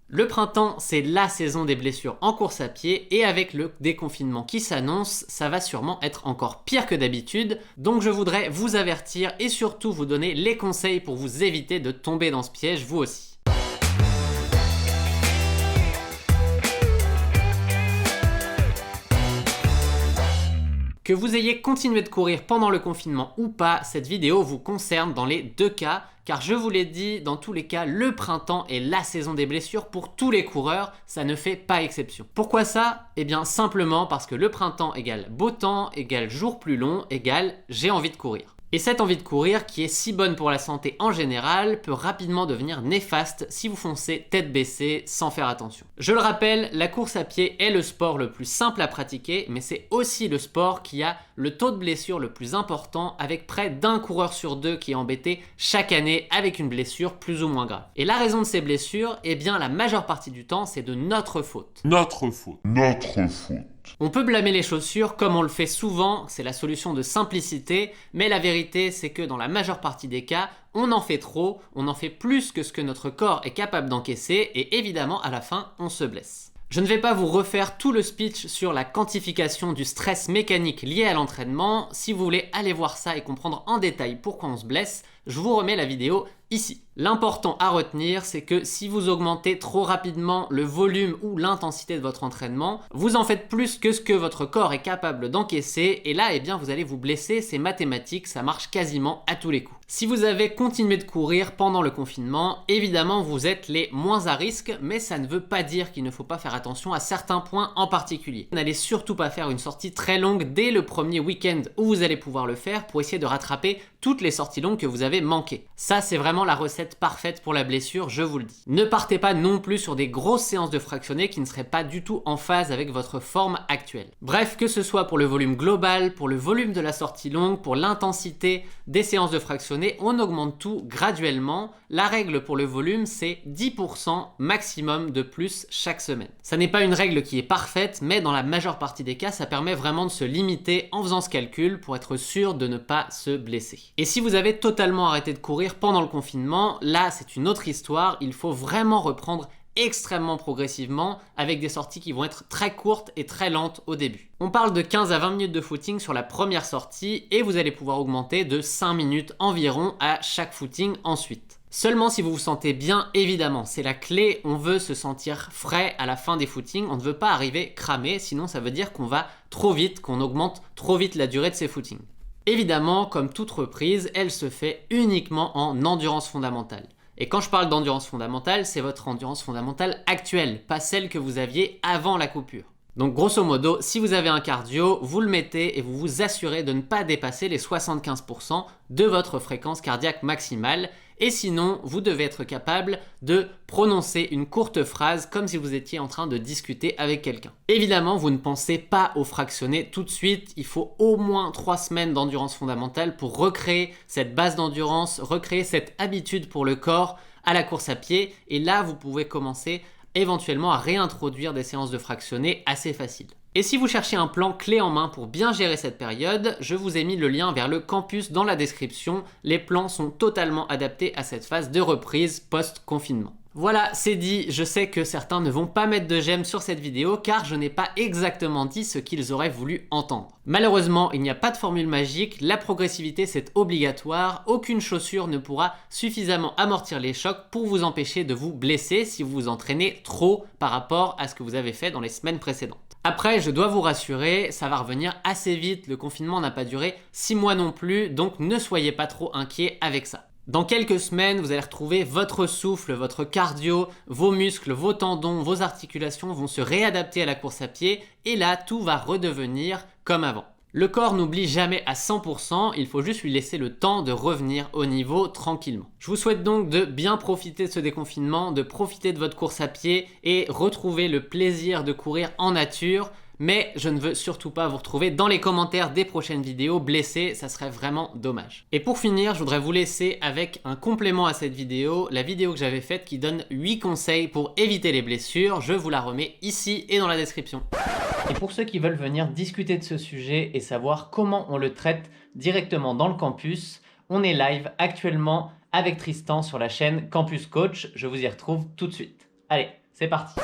Le printemps, c'est la saison des blessures en course à pied et avec le déconfinement qui s'annonce, ça va sûrement être encore pire que d'habitude. Donc je voudrais vous avertir et surtout vous donner les conseils pour vous éviter de tomber dans ce piège vous aussi. Que vous ayez continué de courir pendant le confinement ou pas, cette vidéo vous concerne dans les deux cas, car je vous l'ai dit, dans tous les cas, le printemps est la saison des blessures pour tous les coureurs, ça ne fait pas exception. Pourquoi ça? Eh bien simplement parce que le printemps égale beau temps, égale jour plus long, égale j'ai envie de courir. Et cette envie de courir, qui est si bonne pour la santé en général, peut rapidement devenir néfaste si vous foncez tête baissée sans faire attention. Je le rappelle, la course à pied est le sport le plus simple à pratiquer, mais c'est aussi le sport qui a le taux de blessure le plus important, avec près d'un coureur sur deux qui est embêté chaque année avec une blessure plus ou moins grave. Et la raison de ces blessures, eh bien la majeure partie du temps, c'est de notre faute. Notre faute. Notre faute. On peut blâmer les chaussures comme on le fait souvent, c'est la solution de simplicité, mais la vérité c'est que dans la majeure partie des cas, on en fait trop, on en fait plus que ce que notre corps est capable d'encaisser et évidemment à la fin on se blesse. Je ne vais pas vous refaire tout le speech sur la quantification du stress mécanique lié à l'entraînement. Si vous voulez aller voir ça et comprendre en détail pourquoi on se blesse, je vous remets la vidéo ici. L'important à retenir, c'est que si vous augmentez trop rapidement le volume ou l'intensité de votre entraînement, vous en faites plus que ce que votre corps est capable d'encaisser et là, eh bien, vous allez vous blesser, c'est mathématique, ça marche quasiment à tous les coups. Si vous avez continué de courir pendant le confinement, évidemment, vous êtes les moins à risque, mais ça ne veut pas dire qu'il ne faut pas faire attention à certains points en particulier. N'allez surtout pas faire une sortie très longue dès le premier week-end où vous allez pouvoir le faire pour essayer de rattraper toutes les sorties longues que vous avez manquées. Ça, c'est vraiment la recette parfaite pour la blessure, je vous le dis. Ne partez pas non plus sur des grosses séances de fractionnés qui ne seraient pas du tout en phase avec votre forme actuelle. Bref, que ce soit pour le volume global, pour le volume de la sortie longue, pour l'intensité des séances de fractionnés, on augmente tout graduellement. La règle pour le volume, c'est 10% maximum de plus chaque semaine. Ça n'est pas une règle qui est parfaite, mais dans la majeure partie des cas, ça permet vraiment de se limiter en faisant ce calcul pour être sûr de ne pas se blesser. Et si vous avez totalement arrêté de courir pendant le confinement, là c'est une autre histoire, il faut vraiment reprendre extrêmement progressivement avec des sorties qui vont être très courtes et très lentes au début. On parle de 15 à 20 minutes de footing sur la première sortie et vous allez pouvoir augmenter de 5 minutes environ à chaque footing ensuite. Seulement si vous vous sentez bien, évidemment, c'est la clé, on veut se sentir frais à la fin des footings, on ne veut pas arriver cramé, sinon ça veut dire qu'on va trop vite, qu'on augmente trop vite la durée de ces footings. Évidemment, comme toute reprise, elle se fait uniquement en endurance fondamentale. Et quand je parle d'endurance fondamentale, c'est votre endurance fondamentale actuelle, pas celle que vous aviez avant la coupure. Donc grosso modo, si vous avez un cardio, vous le mettez et vous vous assurez de ne pas dépasser les 75% de votre fréquence cardiaque maximale. Et sinon, vous devez être capable de prononcer une courte phrase comme si vous étiez en train de discuter avec quelqu'un. Évidemment, vous ne pensez pas au fractionné tout de suite. Il faut au moins 3 semaines d'endurance fondamentale pour recréer cette base d'endurance, recréer cette habitude pour le corps à la course à pied. Et là, vous pouvez commencer éventuellement à réintroduire des séances de fractionné assez faciles. Et si vous cherchez un plan clé en main pour bien gérer cette période, je vous ai mis le lien vers le campus dans la description. Les plans sont totalement adaptés à cette phase de reprise post-confinement. Voilà, c'est dit, je sais que certains ne vont pas mettre de j'aime sur cette vidéo car je n'ai pas exactement dit ce qu'ils auraient voulu entendre. Malheureusement, il n'y a pas de formule magique, la progressivité c'est obligatoire, aucune chaussure ne pourra suffisamment amortir les chocs pour vous empêcher de vous blesser si vous vous entraînez trop par rapport à ce que vous avez fait dans les semaines précédentes. Après, je dois vous rassurer, ça va revenir assez vite, le confinement n'a pas duré 6 mois non plus, donc ne soyez pas trop inquiets avec ça. Dans quelques semaines, vous allez retrouver votre souffle, votre cardio, vos muscles, vos tendons, vos articulations vont se réadapter à la course à pied et là, tout va redevenir comme avant. Le corps n'oublie jamais à 100%, il faut juste lui laisser le temps de revenir au niveau tranquillement. Je vous souhaite donc de bien profiter de ce déconfinement, de profiter de votre course à pied et retrouver le plaisir de courir en nature. Mais je ne veux surtout pas vous retrouver dans les commentaires des prochaines vidéos blessés, ça serait vraiment dommage. Et pour finir, je voudrais vous laisser avec un complément à cette vidéo, la vidéo que j'avais faite qui donne 8 conseils pour éviter les blessures, je vous la remets ici et dans la description. Et pour ceux qui veulent venir discuter de ce sujet et savoir comment on le traite directement dans le campus, on est live actuellement avec Tristan sur la chaîne Campus Coach, je vous y retrouve tout de suite. Allez, C'est parti.